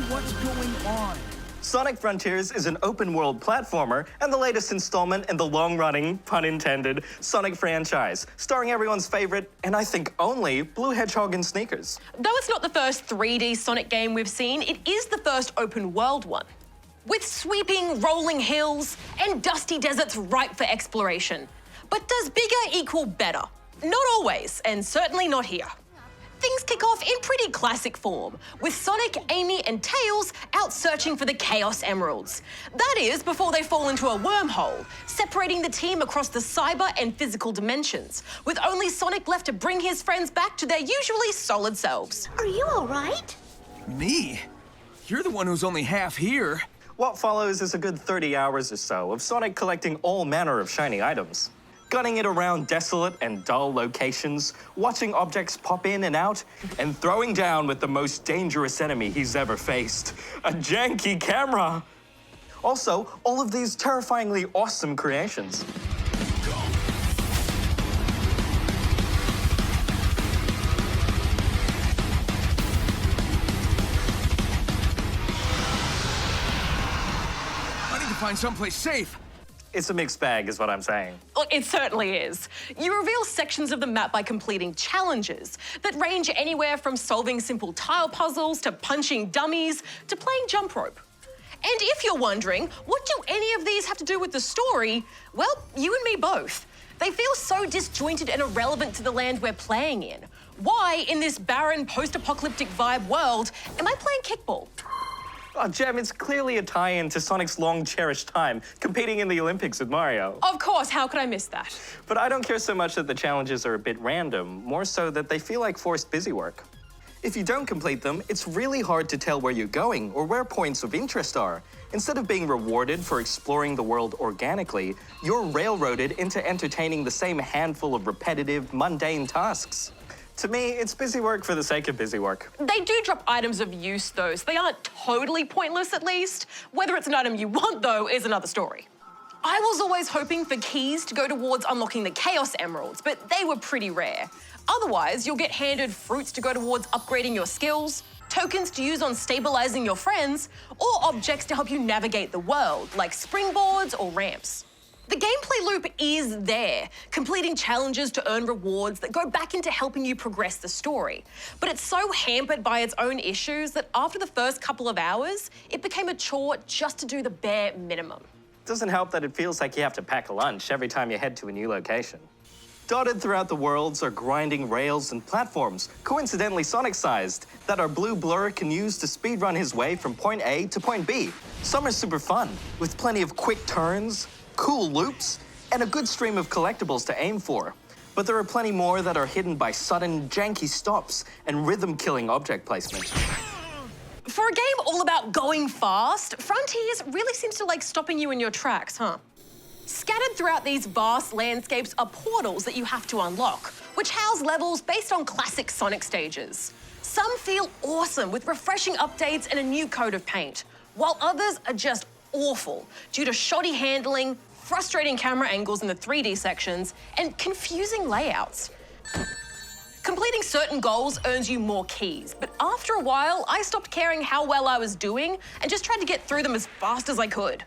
what's going on. Sonic Frontiers is an open-world platformer and the latest installment in the long-running, pun intended, Sonic franchise, starring everyone's favorite, and I think only, blue hedgehog in sneakers. Though it's not the first 3D Sonic game we've seen, it is the first open-world one. With sweeping, rolling hills and dusty deserts ripe for exploration. But does bigger equal better? Not always, and certainly not here. Things kick off in pretty classic form, with Sonic, Amy, and Tails out searching for the Chaos Emeralds. That is, before they fall into a wormhole, separating the team across the cyber and physical dimensions, with only Sonic left to bring his friends back to their usually solid selves. Are you all right? Me? You're the one who's only half here. What follows is a good 30 hours or so of Sonic collecting all manner of shiny items, gunning it around desolate and dull locations, watching objects pop in and out, and throwing down with the most dangerous enemy he's ever faced, a janky camera. Also, all of these terrifyingly awesome creations. I need to find someplace safe. It's a mixed bag, is what I'm saying. Look, it certainly is. You reveal sections of the map by completing challenges that range anywhere from solving simple tile puzzles to punching dummies to playing jump rope. And if you're wondering, what do any of these have to do with the story? Well, you and me both. They feel so disjointed and irrelevant to the land we're playing in. Why, in this barren, post-apocalyptic vibe world, am I playing kickball? Oh, Jem, it's clearly a tie-in to Sonic's long-cherished time competing in the Olympics with Mario. Of course, how could I miss that? But I don't care so much that the challenges are a bit random, more so that they feel like forced busy work. If you don't complete them, it's really hard to tell where you're going or where points of interest are. Instead of being rewarded for exploring the world organically, you're railroaded into entertaining the same handful of repetitive, mundane tasks. To me, it's busy work for the sake of busy work. They do drop items of use, though, so they aren't totally pointless, at least. Whether it's an item you want, though, is another story. I was always hoping for keys to go towards unlocking the Chaos Emeralds, but they were pretty rare. Otherwise, you'll get handed fruits to go towards upgrading your skills, tokens to use on stabilizing your friends, or objects to help you navigate the world, like springboards or ramps. The gameplay loop is there, completing challenges to earn rewards that go back into helping you progress the story. But it's so hampered by its own issues that after the first couple of hours, it became a chore just to do the bare minimum. Doesn't help that it feels like you have to pack a lunch every time you head to a new location. Dotted throughout the worlds are grinding rails and platforms, coincidentally Sonic-sized, that our blue blur can use to speedrun his way from point A to point B. Some are super fun, with plenty of quick turns, cool loops, and a good stream of collectibles to aim for. But there are plenty more that are hidden by sudden, janky stops and rhythm-killing object placement. For a game all about going fast, Frontiers really seems to like stopping you in your tracks, huh? Scattered throughout these vast landscapes are portals that you have to unlock, which house levels based on classic Sonic stages. Some feel awesome with refreshing updates and a new coat of paint, while others are just awful due to shoddy handling, frustrating camera angles in the 3D sections, and confusing layouts. Completing certain goals earns you more keys, but after a while, I stopped caring how well I was doing and just tried to get through them as fast as I could.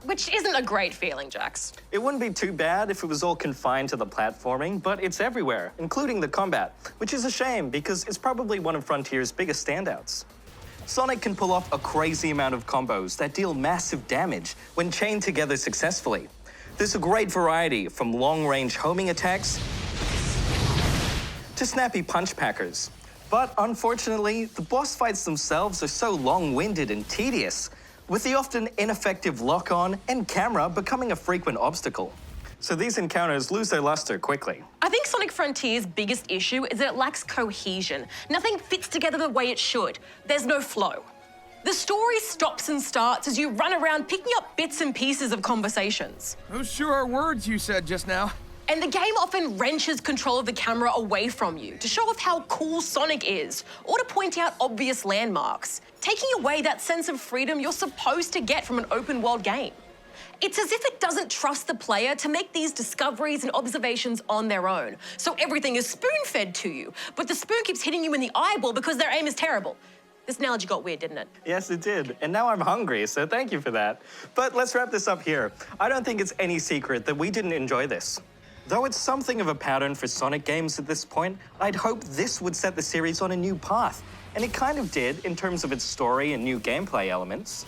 Which isn't a great feeling, Jax. It wouldn't be too bad if it was all confined to the platforming, but it's everywhere, including the combat, which is a shame because it's probably one of Frontier's biggest standouts. Sonic can pull off a crazy amount of combos that deal massive damage when chained together successfully. There's a great variety from long-range homing attacks to snappy punch packers. But unfortunately, the boss fights themselves are so long-winded and tedious, with the often ineffective lock-on and camera becoming a frequent obstacle. So these encounters lose their luster quickly. I think Sonic Frontiers' biggest issue is that it lacks cohesion. Nothing fits together the way it should. There's no flow. The story stops and starts as you run around picking up bits and pieces of conversations. Those sure are words you said just now. And the game often wrenches control of the camera away from you to show off how cool Sonic is, or to point out obvious landmarks, taking away that sense of freedom you're supposed to get from an open-world game. It's as if it doesn't trust the player to make these discoveries and observations on their own, so everything is spoon-fed to you, but the spoon keeps hitting you in the eyeball because their aim is terrible. This analogy got weird, didn't it? Yes, it did. And now I'm hungry, so thank you for that. But let's wrap this up here. I don't think it's any secret that we didn't enjoy this. Though it's something of a pattern for Sonic games at this point, I'd hope this would set the series on a new path. And it kind of did in terms of its story and new gameplay elements.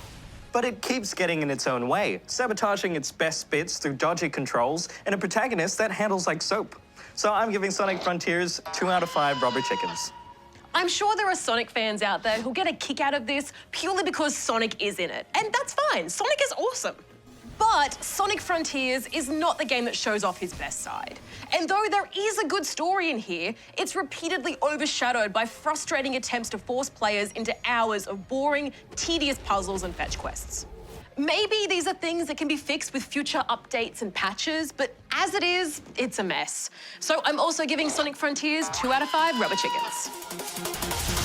But it keeps getting in its own way, sabotaging its best bits through dodgy controls and a protagonist that handles like soap. So I'm giving Sonic Frontiers 2 out of 5 rubber chickens. I'm sure there are Sonic fans out there who'll get a kick out of this purely because Sonic is in it. And that's fine, Sonic is awesome. But Sonic Frontiers is not the game that shows off his best side. And though there is a good story in here, it's repeatedly overshadowed by frustrating attempts to force players into hours of boring, tedious puzzles and fetch quests. Maybe these are things that can be fixed with future updates and patches, but as it is, it's a mess. So I'm also giving Sonic Frontiers 2 out of 5 rubber chickens.